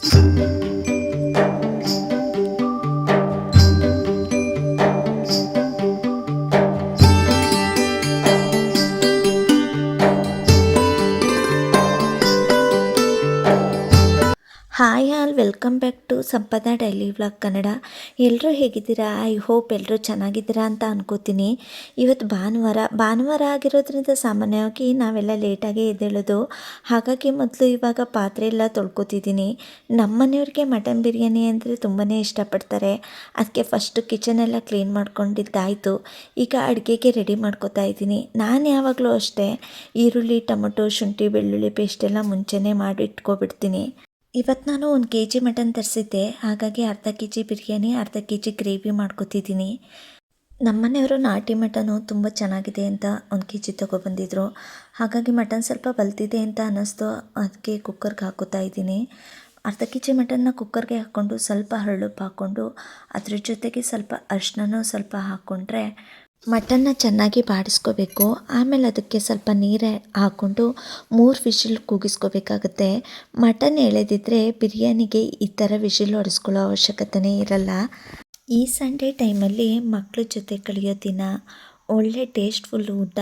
Hi all, welcome back to Sampada daily vlog Kannada. ಎಲ್ಲರೂ ಹೇಗಿದ್ದೀರಾ? I hope ಎಲ್ಲರೂ ಚೆನ್ನಾಗಿದ್ದೀರಾ ಅಂತ ಅನ್ಕೋತೀನಿ. ಇವತ್ತು ಭಾನುವಾರ ಆಗಿರೋದ್ರಿಂದ ಸಾಮಾನ್ಯವಾಗಿ ನಾವೆಲ್ಲ ಲೇಟಾಗಿ ಎದ್ದೇಳೋದು. ಹಾಗಾಗಿ ಮೊದಲು ಇವಾಗ ಪಾತ್ರೆ ಎಲ್ಲ ತೊಳ್ಕೊತಿದ್ದೀನಿ. ನಮ್ಮ ಮನೆಯವ್ರಿಗೆ ಮಟನ್ ಬಿರಿಯಾನಿ ಅಂದರೆ ತುಂಬಾ ಇಷ್ಟಪಡ್ತಾರೆ. ಅದಕ್ಕೆ ಫಸ್ಟು ಕಿಚನೆಲ್ಲ ಕ್ಲೀನ್ ಮಾಡ್ಕೊಂಡಿದ್ದಾಯಿತು. ಈಗ ಅಡುಗೆಗೆ ರೆಡಿ ಮಾಡ್ಕೋತಾ ಇದ್ದೀನಿ. ನಾನು ಯಾವಾಗಲೂ ಅಷ್ಟೇ ಈರುಳ್ಳಿ, ಟೊಮೊಟೊ, ಶುಂಠಿ, ಬೆಳ್ಳುಳ್ಳಿ ಪೇಸ್ಟ್ ಎಲ್ಲ ಮುಂಚೆನೇ ಮಾಡಿ ಇಟ್ಕೊಬಿಡ್ತೀನಿ. ಇವತ್ತು ನಾನು 1 kg ಮಟನ್ ತರಿಸಿದ್ದೆ. ಹಾಗಾಗಿ ಅರ್ಧ kg ಬಿರಿಯಾನಿ, ಅರ್ಧ kg ಗ್ರೇವಿ ಮಾಡ್ಕೊತಿದ್ದೀನಿ. ನಮ್ಮನೆಯವರು ನಾಟಿ ಮಟನು ತುಂಬ ಚೆನ್ನಾಗಿದೆ ಅಂತ 1 kg ತೊಗೊಬಂದಿದ್ರು. ಹಾಗಾಗಿ ಮಟನ್ ಸ್ವಲ್ಪ ಬಲ್ತಿದೆ ಅಂತ ಅನ್ನಿಸ್ತು. ಅದಕ್ಕೆ ಕುಕ್ಕರ್ಗೆ ಹಾಕೋತಾ ಇದ್ದೀನಿ. ಅರ್ಧ kg ಮಟನ್ನ ಕುಕ್ಕರ್ಗೆ ಹಾಕ್ಕೊಂಡು ಸ್ವಲ್ಪ ಹರಳುಪ್ಪು ಹಾಕ್ಕೊಂಡು ಅದ್ರ ಜೊತೆಗೆ ಸ್ವಲ್ಪ ಅರಿಶಿನನೂ ಸ್ವಲ್ಪ ಹಾಕ್ಕೊಂಡ್ರೆ ಮಟನ್ನ ಚೆನ್ನಾಗಿ ಬಾಡಿಸ್ಕೋಬೇಕು. ಆಮೇಲೆ ಅದಕ್ಕೆ ಸ್ವಲ್ಪ ನೀರು ಹಾಕ್ಕೊಂಡು 3 ವಿಷಿಲ್ ಕೂಗಿಸ್ಕೋಬೇಕಾಗತ್ತೆ. ಮಟನ್ ಎಳೆದಿದ್ದರೆ ಬಿರಿಯಾನಿಗೆ ಈ ಥರ ವಿಷಿಲ್ ಹೊಡೆಸ್ಕೊಳ್ಳೋ ಅವಶ್ಯಕತೆನೇ ಇರಲ್ಲ. ಈ ಸಂಡೇ ಟೈಮಲ್ಲಿ ಮಕ್ಕಳ ಜೊತೆ ಕಳೆಯೋ ದಿನ, ಒಳ್ಳೆ ಟೇಸ್ಟ್ಫುಲ್ ಊಟ,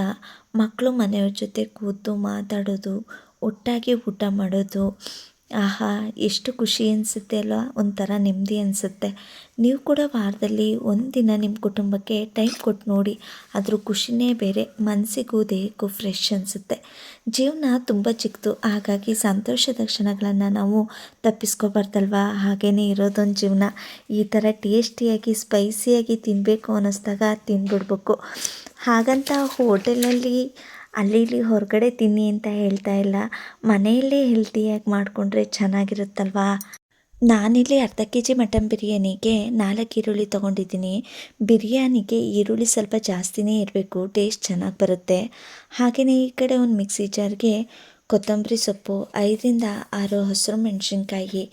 ಮಕ್ಕಳು ಮನೆಯವ್ರ ಜೊತೆ ಕೂತು ಮಾತಾಡೋದು, ಒಟ್ಟಾಗಿ ಊಟ ಮಾಡೋದು, ಆಹಾ ಎಷ್ಟು ಖುಷಿ ಅನಿಸುತ್ತೆ ಅಲ್ವಾ, ಒಂಥರ ನೆಮ್ಮದಿ ಅನಿಸುತ್ತೆ. ನೀವು ಕೂಡ ವಾರದಲ್ಲಿ ಒಂದಿನ ನಿಮ್ಮ ಕುಟುಂಬಕ್ಕೆ ಟೈಮ್ ಕೊಟ್ಟು ನೋಡಿ, ಅದ್ರ ಖುಷಿನೇ ಬೇರೆ. ಮನಸ್ಸಿಗೂ ದೇಹಕ್ಕೂ ಫ್ರೆಶ್ ಅನಿಸುತ್ತೆ. ಜೀವನ ತುಂಬ ಚಿಕ್ಕದು, ಹಾಗಾಗಿ ಸಂತೋಷದ ಕ್ಷಣಗಳನ್ನು ನಾವು ತಪ್ಪಿಸ್ಕೋಬಾರ್ದಲ್ವ. ಹಾಗೇ ಇರೋದೊಂದು ಜೀವನ. ಈ ಥರ ಟೇಸ್ಟಿಯಾಗಿ ಸ್ಪೈಸಿಯಾಗಿ ತಿನ್ನಬೇಕು ಅನ್ನಿಸ್ದಾಗ ತಿಂದ್ಬಿಡ್ಬೇಕು. ಹಾಗಂತ ಹೋಟೆಲಲ್ಲಿ ಅಲ್ಲಿ ಇಲ್ಲಿ ಹೊರಗಡೆ ತಿನ್ನಿ ಅಂತ ಹೇಳ್ತಾ ಇಲ್ಲ. ಮನೆಯಲ್ಲೇ ಹೆಲ್ತಿಯಾಗಿ ಮಾಡಿಕೊಂಡ್ರೆ ಚೆನ್ನಾಗಿರುತ್ತಲ್ವಾ. ನಾನಿಲ್ಲಿ ಅರ್ಧ kg ಮಟನ್ ಬಿರಿಯಾನಿಗೆ 4 ಈರುಳ್ಳಿ ತೊಗೊಂಡಿದ್ದೀನಿ. ಬಿರಿಯಾನಿಗೆ ಈರುಳ್ಳಿ ಸ್ವಲ್ಪ ಜಾಸ್ತಿನೇ ಇರಬೇಕು, ಟೇಸ್ಟ್ ಚೆನ್ನಾಗಿ ಬರುತ್ತೆ. ಹಾಗೆಯೇ ಈ ಕಡೆ ಒಂದು ಮಿಕ್ಸಿ ಜಾರ್ಗೆ ಕೊತ್ತಂಬರಿ ಸೊಪ್ಪು, 5ರಿಂದ 6 ಹಸಿರು ಮೆಣಸಿನ್ಕಾಯಿ,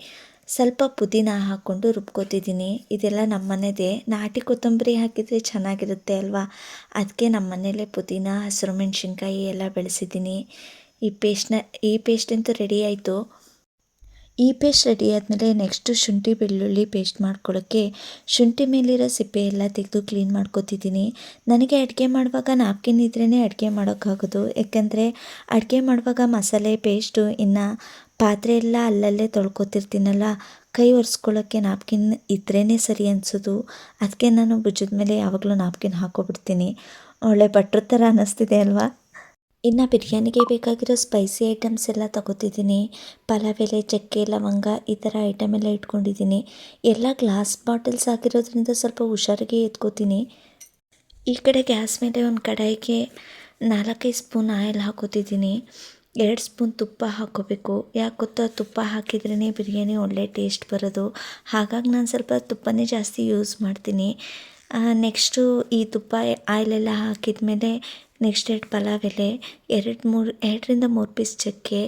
ಸ್ವಲ್ಪ ಪುದೀನ ಹಾಕ್ಕೊಂಡು ರುಬ್ಕೋತಿದ್ದೀನಿ. ಇದೆಲ್ಲ ನಮ್ಮ ಮನೆದೇ. ನಾಟಿ ಕೊತ್ತಂಬರಿ ಹಾಕಿದರೆ ಚೆನ್ನಾಗಿರುತ್ತೆ ಅಲ್ವಾ. ಅದಕ್ಕೆ ನಮ್ಮ ಮನೇಲೇ ಪುದೀನ, ಹಸಿರು ಮೆಣಸಿನ್ಕಾಯಿ ಎಲ್ಲ ಬೆಳೆಸಿದ್ದೀನಿ. ಈ ಪೇಸ್ಟ್ ಅಂತೂ ರೆಡಿ ಆಯಿತು. ಈ ಪೇಸ್ಟ್ ರೆಡಿ ಆದಮೇಲೆ ನೆಕ್ಸ್ಟು ಶುಂಠಿ ಬೆಳ್ಳುಳ್ಳಿ ಪೇಸ್ಟ್ ಮಾಡ್ಕೊಳ್ಳೋಕ್ಕೆ ಶುಂಠಿ ಮೇಲಿರೋ ಸಿಪ್ಪೆ ಎಲ್ಲ ತೆಗೆದು ಕ್ಲೀನ್ ಮಾಡ್ಕೊತಿದ್ದೀನಿ. ನನಗೆ ಅಡುಗೆ ಮಾಡುವಾಗ ನಾಪ್ಕಿನ್ ಇದ್ರೇ ಅಡುಗೆ ಮಾಡೋಕ್ಕಾಗೋದು. ಯಾಕೆಂದರೆ ಅಡುಗೆ ಮಾಡುವಾಗ ಮಸಾಲೆ ಪೇಸ್ಟು ಇನ್ನು ಪಾತ್ರೆ ಎಲ್ಲ ಅಲ್ಲಲ್ಲೇ ತೊಳ್ಕೊತಿರ್ತೀನಲ್ಲ, ಕೈ ಒರೆಸ್ಕೊಳ್ಳೋಕ್ಕೆ ನಾಪ್ಕಿನ್ ಇದ್ರೇ ಸರಿ ಅನಿಸೋದು. ಅದಕ್ಕೆ ನಾನು ಭುಜದ ಮೇಲೆ ಯಾವಾಗಲೂ ನಾಪ್ಕಿನ್ ಹಾಕ್ಕೊಬಿಡ್ತೀನಿ. ಒಳ್ಳೆ ಭಟ್ರ ಥರ ಅನ್ನಿಸ್ತಿದೆ ಅಲ್ವಾ. ಇನ್ನು ಬಿರಿಯಾನಿಗೆ ಬೇಕಾಗಿರೋ ಸ್ಪೈಸಿ ಐಟಮ್ಸ್ ಎಲ್ಲ ತಗೋತಿದ್ದೀನಿ. ಪಲಾವ್ ಎಲೆ, ಚಕ್ಕೆ, ಲವಂಗ ಈ ಥರ ಐಟಮ್ ಎಲ್ಲ ಇಟ್ಕೊಂಡಿದ್ದೀನಿ. ಎಲ್ಲ ಗ್ಲಾಸ್ ಬಾಟಲ್ಸ್ ಆಗಿರೋದ್ರಿಂದ ಸ್ವಲ್ಪ ಹುಷಾರಾಗಿ ಎತ್ಕೋತೀನಿ. ಈ ಕಡೆ ಗ್ಯಾಸ್ ಮೇಲೆ ಒಂದು ಕಡಾಯಿಗೆ 4-5 ಸ್ಪೂನ್ ಆಯಿಲ್ ಹಾಕೋತಿದ್ದೀನಿ. 2 ಸ್ಪೂನ್ ತುಪ್ಪ ಹಾಕ್ಕೋಬೇಕು. ಯಾಕೆ ಗೊತ್ತಾ, ತುಪ್ಪ ಹಾಕಿದ್ರೇ ಬಿರಿಯಾನಿ ಒಳ್ಳೆ ಟೇಸ್ಟ್ ಬರೋದು. ಹಾಗಾಗಿ ನಾನು ಸ್ವಲ್ಪ ತುಪ್ಪನೇ ಜಾಸ್ತಿ ಯೂಸ್ ಮಾಡ್ತೀನಿ. ನೆಕ್ಸ್ಟು ಈ ತುಪ್ಪ ಆಯಿಲೆಲ್ಲ ಹಾಕಿದ ಮೇಲೆ ನೆಕ್ಸ್ಟ್ 2 ಪಲಾವ್ ಎಲೆ, 2ರಿಂದ 3 ಪೀಸ್ ಚಕ್ಕೆ,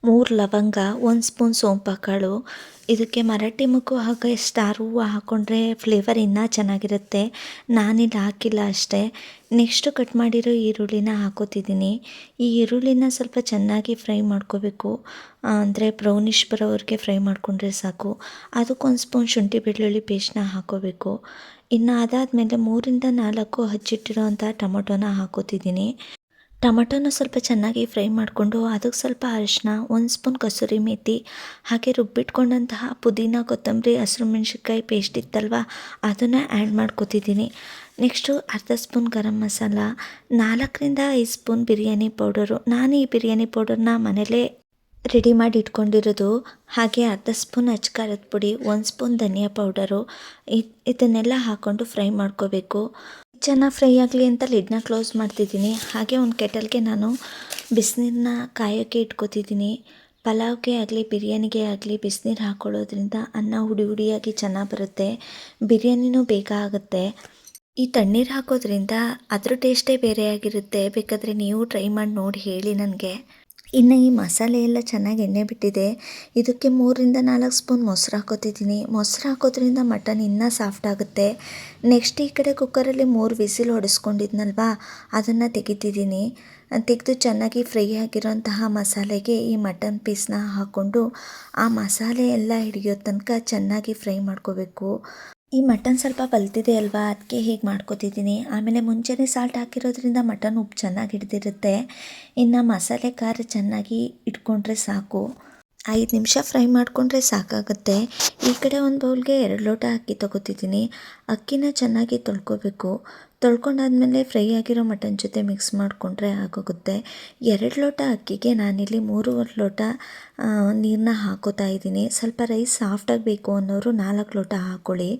3 ಲವಂಗ, 1 ಸ್ಪೂನ್ ಸೋಂಪು ಕಾಳು. ಇದಕ್ಕೆ ಮರಾಠಿ ಮೊಗ್ಗು ಹಾಗೆ ಸ್ಟಾರ್ ಹೂವು ಹಾಕ್ಕೊಂಡ್ರೆ ಫ್ಲೇವರ್ ಇನ್ನೂ ಚೆನ್ನಾಗಿರುತ್ತೆ. ನಾನಿಲ್ಲಿ ಹಾಕಿಲ್ಲ ಅಷ್ಟೇ. ನೆಕ್ಸ್ಟು ಕಟ್ ಮಾಡಿರೋ ಈರುಳ್ಳಿನ ಹಾಕೋತಿದ್ದೀನಿ. ಈ ಈರುಳ್ಳಿನ ಸ್ವಲ್ಪ ಚೆನ್ನಾಗಿ ಫ್ರೈ ಮಾಡ್ಕೋಬೇಕು. ಅಂದರೆ ಬ್ರೌನಿಷ್ ಬರೋವರೆಗೆ ಫ್ರೈ ಮಾಡಿಕೊಂಡ್ರೆ ಸಾಕು. ಅದಕ್ಕೊಂದು ಸ್ಪೂನ್ ಶುಂಠಿ ಬೆಳ್ಳುಳ್ಳಿ ಪೇಸ್ಟ್ನ ಹಾಕೋಬೇಕು. ಇನ್ನು ಅದಾದಮೇಲೆ 3ರಿಂದ 4 ಹಚ್ಚಿಟ್ಟಿರೋಂಥ ಟೊಮೊಟೊನ ಹಾಕೋತಿದ್ದೀನಿ. ಟೊಮಟೊನ ಸ್ವಲ್ಪ ಚೆನ್ನಾಗಿ ಫ್ರೈ ಮಾಡಿಕೊಂಡು ಅದಕ್ಕೆ ಸ್ವಲ್ಪ ಅರಿಶಿನ, 1 ಸ್ಪೂನ್ ಕಸೂರಿ ಮೇಥಿ, ಹಾಗೆ ರುಬ್ಬಿಟ್ಕೊಂಡಂತಹ ಪುದೀನ, ಕೊತ್ತಂಬರಿ, ಹಸಿರು ಮೆಣಸಿನ್ಕಾಯಿ ಪೇಸ್ಟ್ ಇತ್ತಲ್ವ, ಅದನ್ನು ಆ್ಯಡ್ ಮಾಡ್ಕೋತಿದ್ದೀನಿ. ನೆಕ್ಸ್ಟು ಅರ್ಧ spoon garam masala, 4ರಿಂದ 5 spoon biryani powder. ನಾನು ಈ ಬಿರಿಯಾನಿ ಪೌಡರ್ನ ಮನೇಲೇ ರೆಡಿ ಮಾಡಿ ಇಟ್ಕೊಂಡಿರೋದು. ಹಾಗೆ ಅರ್ಧ ಸ್ಪೂನ್ ಅಚ್ಕಾರದ ಪುಡಿ, 1 ಸ್ಪೂನ್ ಧನಿಯಾ ಪೌಡರು, ಇದನ್ನೆಲ್ಲ ಹಾಕ್ಕೊಂಡು ಫ್ರೈ ಮಾಡ್ಕೋಬೇಕು. ಚೆನ್ನಾಗಿ ಫ್ರೈ ಆಗಲಿ ಅಂತ ಲಿಡ್ನ ಕ್ಲೋಸ್ ಮಾಡ್ತಿದ್ದೀನಿ. ಹಾಗೆ ಒಂದು ಕೆಟಲ್ಗೆ ನಾನು ಬಿಸಿನೀರನ್ನ ಕಾಯೋಕ್ಕೆ ಇಟ್ಕೋತಿದ್ದೀನಿ. ಪಲಾವ್ಗೆ ಆಗಲಿ ಬಿರಿಯಾನಿಗೆ ಆಗಲಿ ಬಿಸಿನೀರು ಹಾಕ್ಕೊಳ್ಳೋದ್ರಿಂದ ಅನ್ನ ಹುಡಿ ಹುಡಿಯಾಗಿ ಚೆನ್ನಾಗಿ ಬರುತ್ತೆ, ಬಿರಿಯಾನಿನೂ ಬೇಗ ಆಗುತ್ತೆ. ಈ ತಣ್ಣೀರು ಹಾಕೋದ್ರಿಂದ ಅದ್ರ ಟೇಸ್ಟೇ ಬೇರೆ ಆಗಿರುತ್ತೆ. ಬೇಕಾದರೆ ನೀವು ಟ್ರೈ ಮಾಡಿ ನೋಡಿ ಹೇಳಿ ನನಗೆ. ಇನ್ನು ಈ ಮಸಾಲೆ ಎಲ್ಲ ಚೆನ್ನಾಗಿ ಎಣ್ಣೆ ಬಿಟ್ಟಿದೆ. ಇದಕ್ಕೆ 3-4 ಸ್ಪೂನ್ ಮೊಸರು ಹಾಕೋತಿದ್ದೀನಿ. ಮೊಸರು ಹಾಕೋದ್ರಿಂದ ಮಟನ್ ಇನ್ನೂ ಸಾಫ್ಟ್ ಆಗುತ್ತೆ. ನೆಕ್ಸ್ಟ್ ಈ ಕಡೆ ಕುಕ್ಕರಲ್ಲಿ 3 ವಿಸಿಲ್ ಹೊಡೆಸ್ಕೊಂಡಿದ್ನಲ್ವಾ, ಅದನ್ನು ತೆಗಿತಿದ್ದೀನಿ. ತೆಗೆದು ಚೆನ್ನಾಗಿ ಫ್ರೈ ಆಗಿರೋಂತಹ ಮಸಾಲೆಗೆ ಈ ಮಟನ್ ಪೀಸ್ನ ಹಾಕ್ಕೊಂಡು ಆ ಮಸಾಲೆ ಎಲ್ಲ ಹಿಡಿಯೋ ತನಕ ಚೆನ್ನಾಗಿ ಫ್ರೈ ಮಾಡ್ಕೋಬೇಕು. ಈ ಮಟನ್ ಸ್ವಲ್ಪ ಬಲ್ತಿದೆ ಅಲ್ವಾ, ಅದಕ್ಕೆ ಹೀಗೆ ಮಾಡ್ಕೊತಿದ್ದೀನಿ. ಆಮೇಲೆ ಮುಂಚೆನೇ ಸಾಲ್ಟ್ ಹಾಕಿರೋದ್ರಿಂದ ಮಟನ್ ಉಪ್ಪು ಚೆನ್ನಾಗಿ ಹಿಡಿದಿರುತ್ತೆ. ಇನ್ನು ಮಸಾಲೆ ಖಾರ ಚೆನ್ನಾಗಿ ಇಟ್ಕೊಂಡ್ರೆ ಸಾಕು. 5 ನಿಮಿಷ ಫ್ರೈ ಮಾಡಿಕೊಂಡ್ರೆ ಸಾಕಾಗುತ್ತೆ. ಈ ಕಡೆ ಒಂದು ಬೌಲ್ಗೆ 2 ಲೋಟ ಅಕ್ಕಿ ತೊಗೋತಿದ್ದೀನಿ. ಅಕ್ಕಿನ ಚೆನ್ನಾಗಿ ತೊಳ್ಕೊಬೇಕು. ತೊಳ್ಕೊಂಡಾದ್ಮೇಲೆ ಫ್ರೈ ಆಗಿರೋ ಮಟನ್ ಜೊತೆ ಮಿಕ್ಸ್ ಮಾಡಿಕೊಂಡ್ರೆ ಆಗೋಗುತ್ತೆ. 2 ಲೋಟ ಅಕ್ಕಿಗೆ ನಾನಿಲ್ಲಿ 3.25 ಲೋಟ ನೀರನ್ನ ಹಾಕೋತಾ ಇದ್ದೀನಿ. ಸ್ವಲ್ಪ ರೈಸ್ ಸಾಫ್ಟಾಗಿ ಬೇಕು ಅನ್ನೋರು 4 ಲೋಟ ಹಾಕ್ಕೊಳ್ಳಿ.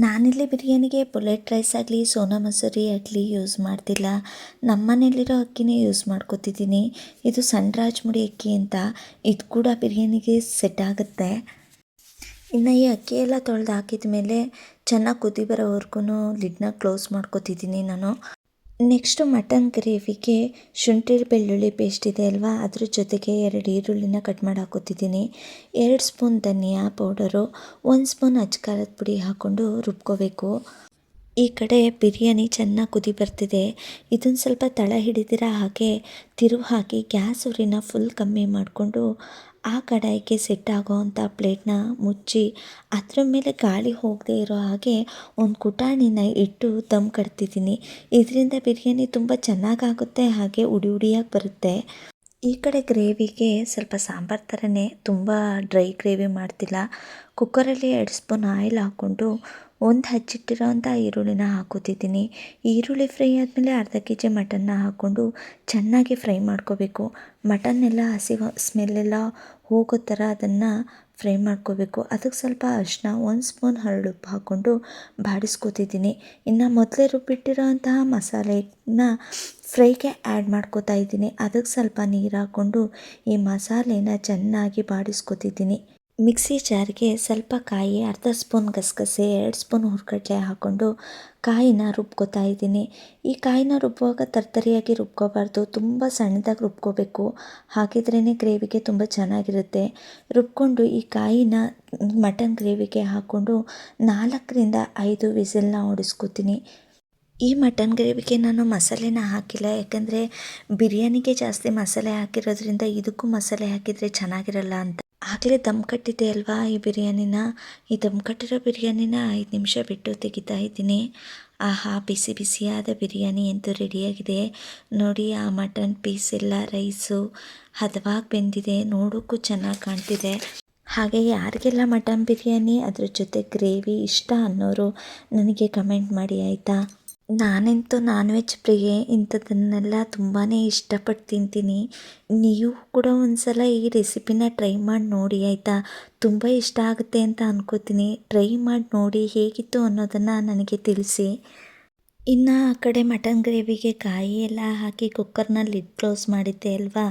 ನಾನಿಲ್ಲಿ ಬಿರಿಯಾನಿಗೆ ಬುಲೆಟ್ ರೈಸ್ ಆಗಲಿ ಸೋನಾ ಮಸೂರಿ ಆಗಲಿ ಯೂಸ್ ಮಾಡ್ತಿಲ್ಲ. ನಮ್ಮ ಮನೇಲಿರೋ ಅಕ್ಕಿನೇ ಯೂಸ್ ಮಾಡ್ಕೊತಿದ್ದೀನಿ. ಇದು ಸಣ್ಣ ರಾಜ್ಮುಡಿ ಅಕ್ಕಿ ಅಂತ. ಇದು ಕೂಡ ಬಿರಿಯಾನಿಗೆ ಸೆಟ್ ಆಗುತ್ತೆ. ಇನ್ನು ಈ ಅಕ್ಕಿ ಎಲ್ಲ ತೊಳೆದು ಹಾಕಿದ ಮೇಲೆ ಚೆನ್ನಾಗಿ ಕುದಿ ಬರೋವರೆಗೂ ಲಿಡ್ನ ಕ್ಲೋಸ್ ಮಾಡ್ಕೊತಿದ್ದೀನಿ ನಾನು. ನೆಕ್ಸ್ಟು ಮಟನ್ ಗ್ರೇವಿಗೆ ಶುಂಠಿ ಬೆಳ್ಳುಳ್ಳಿ ಪೇಸ್ಟ್ ಇದೆ ಅಲ್ವಾ, ಅದ್ರ ಜೊತೆಗೆ 2 ಈರುಳ್ಳಿನ ಕಟ್ ಮಾಡಿ ಹಾಕೋತಿದ್ದೀನಿ. 2 ಸ್ಪೂನ್ ಧನಿಯಾ ಪೌಡರು, 1 ಸ್ಪೂನ್ ಅಚ್ಕಾರದ ಪುಡಿ ಹಾಕ್ಕೊಂಡು ರುಬ್ಕೋಬೇಕು. ಈ ಕಡೆ ಬಿರಿಯಾನಿ ಚೆನ್ನಾಗಿ ಕುದಿ ಬರ್ತಿದೆ. ಇದನ್ನು ಸ್ವಲ್ಪ ತಳ ಹಿಡಿದಿರ ಹಾಗೆ ತಿರುವು ಹಾಕಿ ಗ್ಯಾಸ್ ಉರಿನ ಫುಲ್ ಕಮ್ಮಿ ಮಾಡಿಕೊಂಡು ಆ ಕಡಾಯಿಗೆ ಸೆಟ್ ಆಗೋ ಅಂಥ ಪ್ಲೇಟ್ನ ಮುಚ್ಚಿ ಅದ್ರ ಮೇಲೆ ಗಾಳಿ ಹೋಗದೆ ಇರೋ ಹಾಗೆ ಒಂದು ಕುಟಾಣಿನ ಇಟ್ಟು ದಮ್ ಕಟ್ತಿದ್ದೀನಿ. ಇದರಿಂದ ಬಿರಿಯಾನಿ ತುಂಬ ಚೆನ್ನಾಗಾಗುತ್ತೆ, ಹಾಗೆ ಉಡಿ ಉಡಿಯಾಗಿ ಬರುತ್ತೆ. ಈ ಕಡೆ ಗ್ರೇವಿಗೆ ಸ್ವಲ್ಪ ಸಾಂಬಾರು ಥರನೇ, ತುಂಬ ಡ್ರೈ ಗ್ರೇವಿ ಮಾಡ್ತಿಲ್ಲ. ಕುಕ್ಕರಲ್ಲಿ 2 ಸ್ಪೂನ್ ಆಯಿಲ್ ಹಾಕ್ಕೊಂಡು ಒಂದು ಹಚ್ಚಿಟ್ಟಿರೋಂಥ ಈರುಳ್ಳಿನ ಹಾಕೋತಿದ್ದೀನಿ. ಈರುಳ್ಳಿ ಫ್ರೈ ಆದಮೇಲೆ ಅರ್ಧ ಕೆಜಿ ಮಟನ್ನ ಹಾಕ್ಕೊಂಡು ಚೆನ್ನಾಗಿ ಫ್ರೈ ಮಾಡ್ಕೋಬೇಕು. ಮಟನ್ನೆಲ್ಲ ಹಸಿ ಸ್ಮೆಲ್ಲೆಲ್ಲ ಹೋಗೋ ಥರ ಅದನ್ನು ಫ್ರೈ ಮಾಡ್ಕೋಬೇಕು. ಅದಕ್ಕೆ ಸ್ವಲ್ಪ ಅರಿಶಿನ, 1 ಸ್ಪೂನ್ ಹರಳುಪ್ಪು ಹಾಕ್ಕೊಂಡು ಬಾಡಿಸ್ಕೊತಿದ್ದೀನಿ. ಇನ್ನು ಮೊದಲೇ ರುಬ್ಬಿಟ್ಟಿರೋ ಅಂತಹ ಮಸಾಲೆನ ಫ್ರೈಗೆ ಆ್ಯಡ್ ಮಾಡ್ಕೋತಾ ಇದ್ದೀನಿ. ಅದಕ್ಕೆ ಸ್ವಲ್ಪ ನೀರು ಹಾಕ್ಕೊಂಡು ಈ ಮಸಾಲೆನ ಚೆನ್ನಾಗಿ ಬಾಡಿಸ್ಕೊತಿದ್ದೀನಿ. ಮಿಕ್ಸಿ ಜಾರ್ಗೆ ಸ್ವಲ್ಪ ಕಾಯಿ, ಅರ್ಧ ಸ್ಪೂನ್ ಗಸಗಸೆ, 2 ಸ್ಪೂನ್ ಹುರ್ಗಡ್ಲೆ ಹಾಕ್ಕೊಂಡು ಕಾಯಿನ ರುಬ್ಕೋತಾ ಇದ್ದೀನಿ. ಈ ಕಾಯಿನ ರುಬ್ಬುವಾಗ ತರ್ತರಿಯಾಗಿ ರುಬ್ಕೋಬಾರ್ದು, ತುಂಬ ಸಣ್ಣದಾಗಿ ರುಬ್ಕೋಬೇಕು. ಹಾಗಿದ್ರೇ ಗ್ರೇವಿಗೆ ತುಂಬ ಚೆನ್ನಾಗಿರುತ್ತೆ. ರುಬ್ಕೊಂಡು ಈ ಕಾಯಿನ ಮಟನ್ ಗ್ರೇವಿಗೆ ಹಾಕ್ಕೊಂಡು 4-5 ವಿಸಿಲ್ನ ಹೊಡೆಸ್ಕೊತೀನಿ. ಈ ಮಟನ್ ಗ್ರೇವಿಗೆ ನಾನು ಮಸಾಲೆನ ಹಾಕಿಲ್ಲ, ಯಾಕಂದರೆ ಬಿರಿಯಾನಿಗೆ ಜಾಸ್ತಿ ಮಸಾಲೆ ಹಾಕಿರೋದ್ರಿಂದ ಇದಕ್ಕೂ ಮಸಾಲೆ ಹಾಕಿದರೆ ಚೆನ್ನಾಗಿರಲ್ಲ ಅಂತ. ಆಗಲೇ ದಮ್ ಕಟ್ಟಿದೆ ಅಲ್ವಾ ಈ ಬಿರಿಯಾನಿನ, ಈ ದಮ್ ಕಟ್ಟಿರೋ ಬಿರಿಯಾನಿನ 5 ನಿಮಿಷ ಬಿಟ್ಟು ತೆಗಿತಾ ಇದ್ದೀನಿ. ಆಹಾ, ಬಿಸಿ ಬಿಸಿಯಾದ ಬಿರಿಯಾನಿ ಅಂತೂ ರೆಡಿಯಾಗಿದೆ. ನೋಡಿ, ಆ ಮಟನ್ ಪೀಸ್ ಎಲ್ಲ ರೈಸು ಹದವಾಗಿ ಬೆಂದಿದೆ, ನೋಡೋಕ್ಕೂ ಚೆನ್ನಾಗಿ ಕಾಣ್ತಿದೆ. ಹಾಗೆ ಯಾರಿಗೆಲ್ಲ ಮಟನ್ ಬಿರಿಯಾನಿ ಅದ್ರ ಜೊತೆ ಗ್ರೇವಿ ಇಷ್ಟ ಅನ್ನೋರು ನನಗೆ ಕಮೆಂಟ್ ಮಾಡಿ ಆಯಿತಾ. ನಾನಂತೂ ನಾನ್ ವೆಜ್ ಪ್ರಿಯೆ, ಇಂಥದ್ದನ್ನೆಲ್ಲ ತುಂಬಾ ಇಷ್ಟಪಟ್ಟು ತಿಂತೀನಿ. ನೀವು ಕೂಡ ಒಂದು ಸಲ ಈ ರೆಸಿಪಿನ ಟ್ರೈ ಮಾಡಿ ನೋಡಿ ಆಯಿತಾ. ತುಂಬ ಇಷ್ಟ ಆಗುತ್ತೆ ಅಂತ ಅನ್ಕೋತೀನಿ. ಟ್ರೈ ಮಾಡಿ ನೋಡಿ, ಹೇಗಿತ್ತು ಅನ್ನೋದನ್ನು ನನಗೆ ತಿಳಿಸಿ. ಇನ್ನು ಆ ಕಡೆ ಮಟನ್ ಗ್ರೇವಿಗೆ ಕಾಯಿ ಎಲ್ಲ ಹಾಕಿ ಕುಕ್ಕರ್ನ ಲಿಡ್ ಕ್ಲೋಸ್ ಮಾಡಿದ್ದೆ ಅಲ್ವಾ,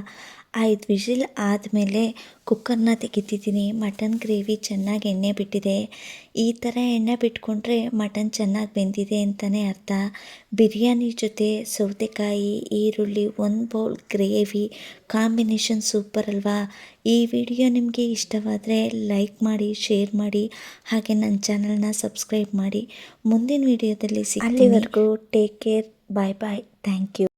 5 ವಿಷಿಲ್ ಆದಮೇಲೆ ಕುಕ್ಕರ್ನ ತೆಗಿತಿದ್ದೀನಿ. ಮಟನ್ ಗ್ರೇವಿ ಚೆನ್ನಾಗಿ ಎಣ್ಣೆ ಬಿಟ್ಟಿದೆ. ಈ ಥರ ಎಣ್ಣೆ ಬಿಟ್ಕೊಂಡ್ರೆ ಮಟನ್ ಚೆನ್ನಾಗಿ ಬೆಂದಿದೆ ಅಂತಲೇ ಅರ್ಥ. ಬಿರಿಯಾನಿ ಜೊತೆ ಸೌತೆಕಾಯಿ, ಈರುಳ್ಳಿ, 1 ಬೌಲ್ ಗ್ರೇವಿ ಕಾಂಬಿನೇಷನ್ ಸೂಪರ್ ಅಲ್ವಾ. ಈ ವಿಡಿಯೋ ನಿಮಗೆ ಇಷ್ಟವಾದರೆ ಲೈಕ್ ಮಾಡಿ, ಶೇರ್ ಮಾಡಿ, ಹಾಗೆ ನನ್ನ ಚಾನಲ್ನ ಸಬ್ಸ್ಕ್ರೈಬ್ ಮಾಡಿ. ಮುಂದಿನ ವಿಡಿಯೋದಲ್ಲಿ ಸಿಗ್ತೀನಿ. ಅಲ್ಲಿವರೆಗೂ take care, bye bye, thank you.